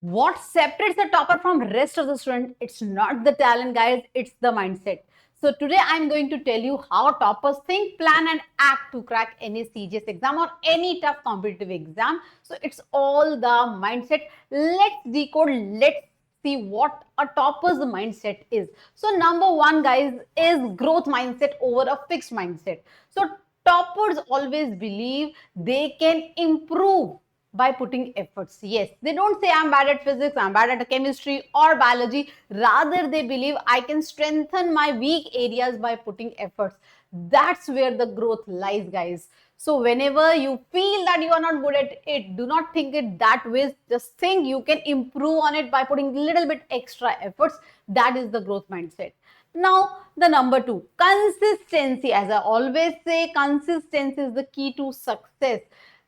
What separates the topper from rest of the student? It's not the talent, guys, it's the mindset. So today I'm going to tell you how toppers think, plan and act to crack any CGS exam or any tough competitive exam. So it's all the mindset. Let's decode, let's see what a topper's mindset is. So number one, guys, is growth mindset over a fixed mindset. So toppers always believe they can improve by putting efforts. Yes, they don't say I'm bad at physics, I'm bad at chemistry or biology. Rather, they believe I can strengthen my weak areas by putting efforts. That's where the growth lies, guys. So whenever you feel that you are not good at it, do not think it that way. Just think you can improve on it by putting a little bit extra efforts. That is the growth mindset. Now, the number two, consistency. As I always say, consistency is the key to success.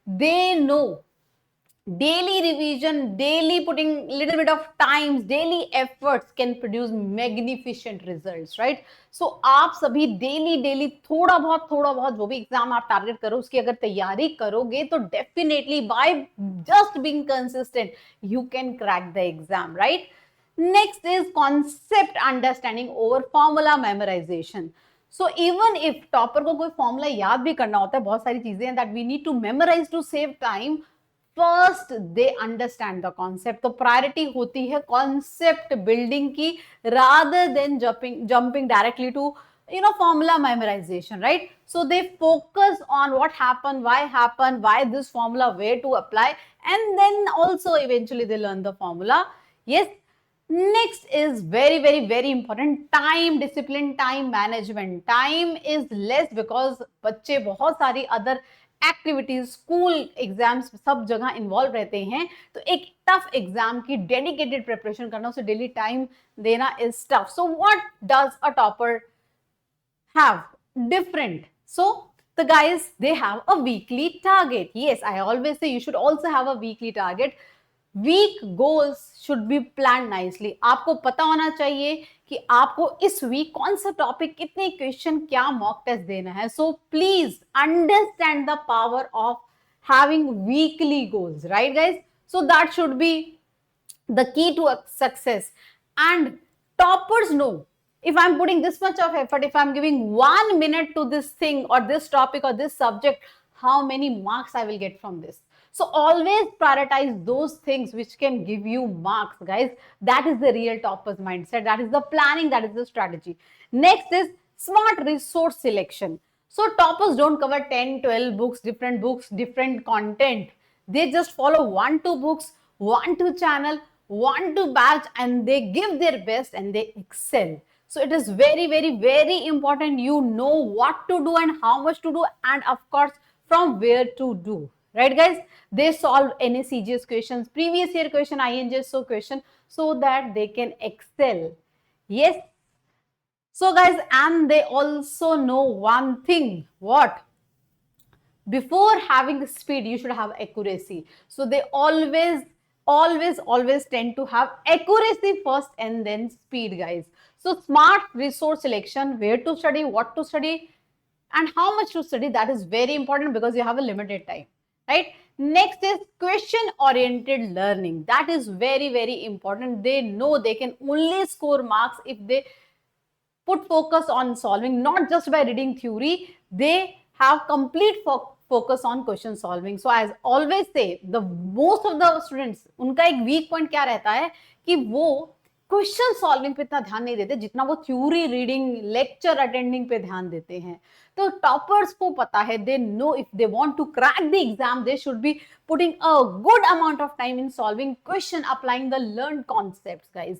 They know daily revision, daily putting little bit of times, daily efforts can produce magnificent results, right? So आप सभी daily थोड़ा बहुत जो भी exam आप target करो उसकी अगर तैयारी करोगे तो definitely by just being consistent you can crack the exam, right? Next is concept understanding over formula memorization. So even if topper को कोई formula याद भी करना होता है, बहुत सारी चीजें हैं that we need to memorize to save time, first they understand the concept. तो priority होती है concept building की rather than jumping directly to formula memorization, right? So they focus on what happened, why this formula, where to apply, and then also eventually they learn the formula. Yes. Next is very important, time discipline, time management. Time is less because बच्चे बहुत सारी other activities, school exams सब जगह involve रहते हैं. तो एक tough exam की डेडिकेटेड प्रिपरेशन करना, उसे डेली टाइम देना is tough. So what does a topper have different? So the guys, they have a weekly target. Yes, I always say you should also have a weekly target. Week goals should be plan nicely. आपको पता होना चाहिए कि आपको इस week कौन सा topic, कितने क्वेश्चन, क्या मॉक टेस्ट देना है. So please understand the power of having weekly goals, right guys? So that should be the key to success. And toppers know if I'm putting this much of effort, if I'm giving 1 minute to this thing or this topic or this subject, how many marks I will get from this. So always prioritize those things which can give you marks, guys. That is the real topper's mindset. That is the planning, that is the strategy. Next is smart resource selection. So toppers don't cover 10 12 books, different content. They just follow 1 2 books, 1 2 channel, 1 2 batch, and they give their best and they excel. So it is very important you know what to do and how much to do, and of course from where to do, right guys? They solve any CGS questions, previous year question, INJSO question, so that they can excel. Yes. So guys, and they also know one thing. What? Before having speed, you should have accuracy. So they always tend to have accuracy first and then speed, guys. So smart resource selection, where to study, what to study, and how much to study, that is very important because you have a limited time, right? Next is question oriented learning. That is very important. They know they can only score marks if they put focus on solving, not just by reading theory. They have complete focus on question solving. So as always say, the most of the students, उनका एक weak point क्या रहता है कि वो question solving पे इतना ध्यान नहीं देते जितना वो थ्योरी रीडिंग, लेक्चर अटेंडिंग पे ध्यान देते हैं. तो टॉपर्स को पता है, they know if they want to crack the exam, they should be putting a good amount of time in solving question, applying the learn concepts, guys.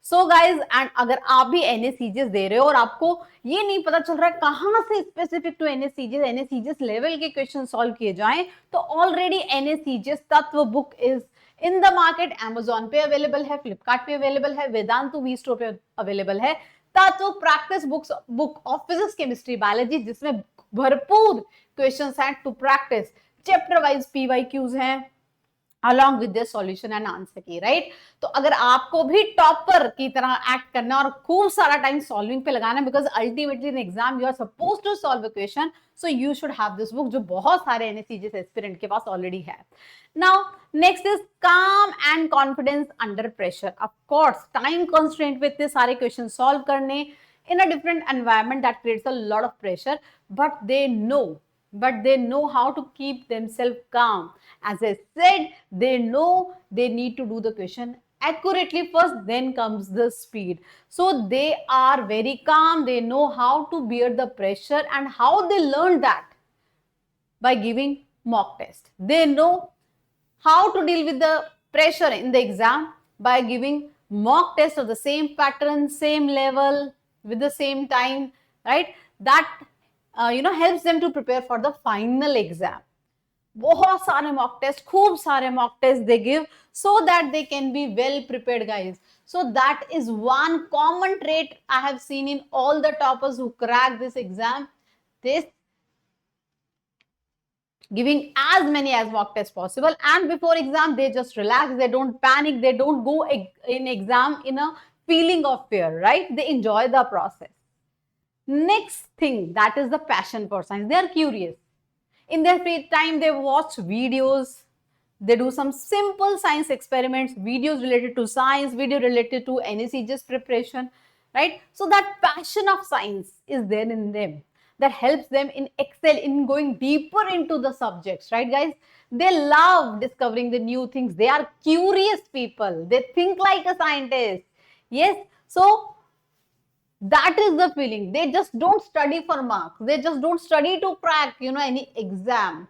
So guys, and अगर आप भी एनएससीजीएस दे रहे हो और आपको ये नहीं पता चल रहा है कहां से स्पेसिफिक टू एनएससीजीएस लेवल के क्वेश्चन सॉल्व किए जाएं, तो already NSEJS Tattva book is in the market. Amazon पे अवेलेबल है, फ्लिपकार्ट पे अवेलेबल है, वेदांतु वी स्टोर पे अवेलेबल है. Tattva practice book of physics, chemistry, biology, जिसमें भरपूर क्वेश्चंस हैं to practice. Chapter wise PYQs हैं, along with their solution and answer key, right? तो अगर आपको भी टॉपर की तरह एक्ट करना और खूब सारा टाइम सॉल्विंग पे लगाना है, because ultimately in exam you are suppose to solve a question, so you should have this book, जो बहुत सारे एनएससीजीएस एस्पिरेंट के पास ऑलरेडी है. Now next is calm and confidence under pressure. Of course time constraint पे इतने सारे question solve करने in a different environment that creates a lot of pressure, but they know how to keep themselves calm. As I said, they know they need to do the question accurately first, then comes the speed. So they are very calm, they know how to bear the pressure, and how they learn that by giving mock test. They know how to deal with the pressure in the exam by giving mock test of the same pattern, same level, with the same time, right? That helps them to prepare for the final exam. बहुत सारे mock test, खूब सारे mock test they give so that they can be well prepared, guys. So that is one common trait I have seen in all the toppers who crack this exam. This giving as many as mock tests possible, and before exam they just relax, they don't panic, they don't go in exam in a feeling of fear, right? They enjoy the process. Next thing, that is the passion for science. They are curious. In their free time, they watch videos, they do some simple science experiments, videos related to science, video related to NSCGS preparation, right? So that passion of science is there in them, that helps them in excel in going deeper into the subjects, right, guys? They love discovering the new things. They are curious people. They think like a scientist. Yes, so that is the feeling. They just don't study for marks. They just don't study to crack, any exam.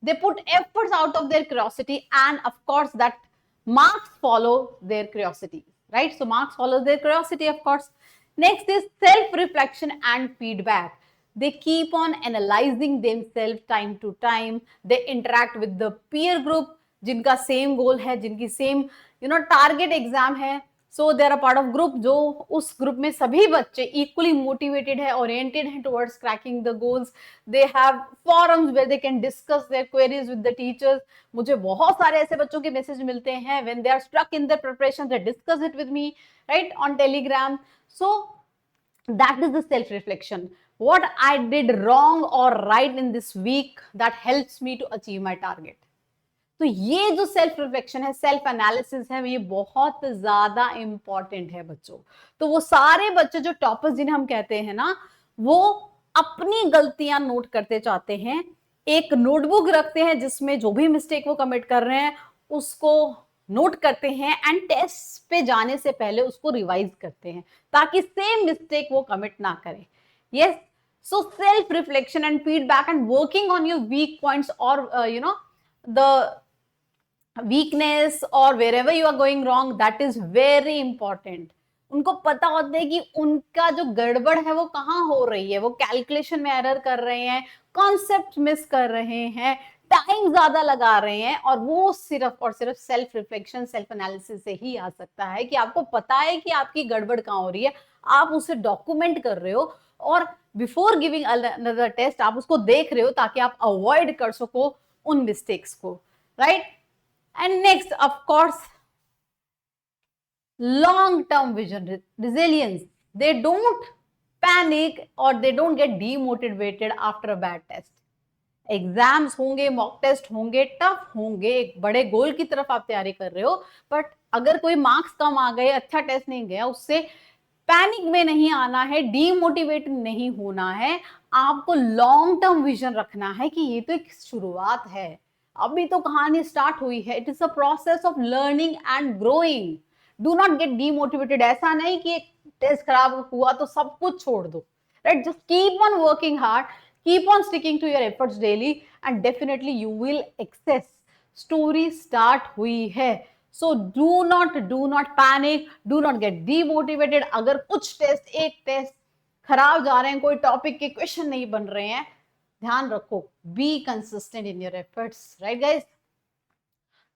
They put efforts out of their curiosity, and of course that marks follow their curiosity, right? So marks follow their curiosity, of course. Next is self-reflection and feedback. They keep on analyzing themselves time to time. They interact with the peer group, जिनका same goal है, जिनकी same, target exam है. So they are a part of group, जो उस group में सभी बच्चे equally motivated है, oriented है towards cracking the goals. They have forums where they can discuss their queries with the teachers. मुझे बहुत सारे ऐसे बच्चों के मैसेज मिलते हैं when they are stuck in their preparation, they discuss it with me, right, on Telegram. So that is the self-reflection. What I did wrong or right in this week that helps me to achieve my target. तो ये जो self reflection है, self analysis है, ये बहुत ज्यादा important है बच्चों. तो वो सारे बच्चे जो टॉपर्स जिन्हें हम कहते हैं ना, वो अपनी गलतियां नोट करते चाहते हैं, एक नोटबुक रखते हैं जिसमें जो भी मिस्टेक वो कमिट कर रहे हैं उसको नोट करते हैं, एंड टेस्ट पे जाने से पहले उसको रिवाइज करते हैं ताकि सेम मिस्टेक वो कमिट ना करें. Yes, so self reflection and feedback and working on your weak points और the weakness or wherever you are going wrong, that is very important. उनको पता होता है कि उनका जो गड़बड़ है वो कहाँ हो रही है, वो कैलकुलेशन में एरर कर रहे हैं, कॉन्सेप्ट मिस कर रहे हैं, टाइम ज्यादा लगा रहे हैं, और वो सिर्फ और सिर्फ सेल्फ रिफ्लेक्शन, सेल्फ एनालिसिस से ही आ सकता है कि आपको पता है कि आपकी गड़बड़ कहाँ हो रही है, आप उसे डॉक्यूमेंट कर रहे हो, और बिफोर गिविंग अनदर टेस्ट आप उसको देख रहे हो ताकि आप अवॉइड कर सको उन मिस्टेक्स को, right? And next of course long-term vision, resilience. They don't panic or they don't get demotivated after a bad test. Exams होंगे, मॉक टेस्ट होंगे, टफ होंगे, एक बड़े गोल की तरफ आप तैयारी कर रहे हो, बट अगर कोई मार्क्स कम आ गए, अच्छा टेस्ट नहीं गया, उससे पैनिक में नहीं आना है, डीमोटिवेट नहीं होना है. आपको लॉन्ग टर्म विजन रखना है कि ये तो एक शुरुआत है, अभी तो कहानी स्टार्ट हुई है. It is a process of learning and growing. Do not get demotivated. ऐसा नहीं कि एक टेस्ट खराब हुआ तो सब कुछ छोड़ दो, right? Just keep on working hard, keep on sticking to your efforts daily, and definitely you will access. Story start हुई है, so do not panic, do not get demotivated. अगर कुछ टेस्ट, एक टेस्ट खराब जा रहे हैं, कोई टॉपिक के क्वेश्चन नहीं बन रहे हैं, ध्यान रखो, be consistent in your efforts, right guys?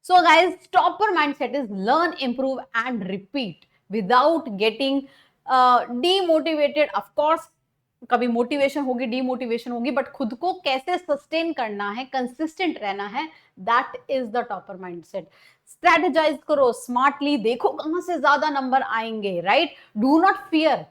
So guys, topper mindset is learn, improve and repeat without getting demotivated. Of course, कभी मोटिवेशन होगी, डीमोटिवेशन होगी, बट खुद को कैसे सस्टेन करना है, कंसिस्टेंट रहना है, that is the topper mindset. Strategize करो स्मार्टली, देखो कहां से ज्यादा नंबर आएंगे, right? Do not fear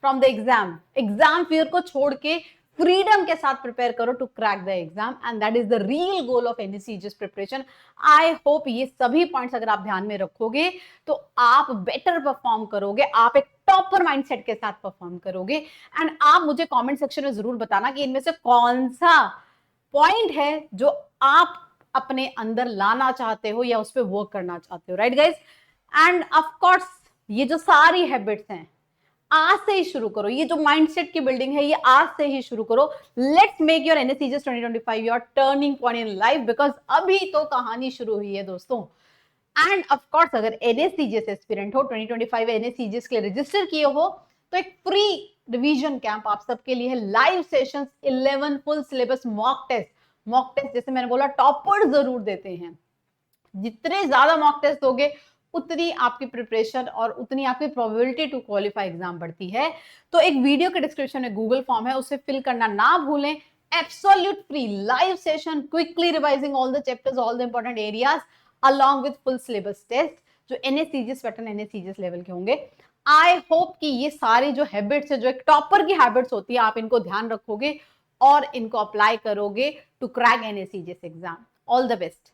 from the exam, exam fear को छोड़ के फ्रीडम के साथ प्रिपेयर करो to crack the exam, and that is the real goal of NSEJS preparation. I hope ये सभी पॉइंट्स अगर आप ध्यान में रखोगे तो आप बेटर परफॉर्म करोगे, आप एक टॉपर माइंडसेट के साथ परफॉर्म करोगे। एंड आप मुझे कमेंट सेक्शन में जरूर बताना कि इनमें से कौन सा पॉइंट है जो आप अपने अंदर लाना चाहते हो या उस पर वर्क करना चाहते हो, right guys? End of course ये जो सारी हैबिट्स हैं आज से ही शुरू करो, ये जो माइंडसेट की बिल्डिंग है ये आज से ही शुरू करो। Let's make your NSCGS 2025 your turning point in life, because अभी तो कहानी शुरू हुई है दोस्तों। एंड ऑफ कोर्स अगर एनएससीजीएस एस्पिरेंट हो, 2025 एनएससीजीएस के लिए रजिस्टर किए हो, तो एक फ्री रिवीजन कैंप आप सबके लिए है, live sessions, 11 full syllabus mock test जैसे मैंने बोला टॉपर जरूर देते हैं। जितने ज्यादा मॉक टेस्ट दोगे उतनी आपकी प्रिपरेशन और उतनी आपकी प्रोबेबिलिटी टू क्वालिफाई एग्जाम बढ़ती है। तो एक वीडियो के डिस्क्रिप्शन में गूगल फॉर्म है, उसे फिल करना ना भूलें। Absolute free live session, quickly revising all the chapters, all the important areas along with full syllabus test जो एनएससीजीएस पैटर्न एनएससीजीएस लेवल के होंगे। आई होप कि ये सारी जो हैबिट्स है, जो एक टॉपर की हैबिट्स होती है, आप इनको ध्यान रखोगे और इनको अप्लाई करोगे to crack NSCGS exam. All the best.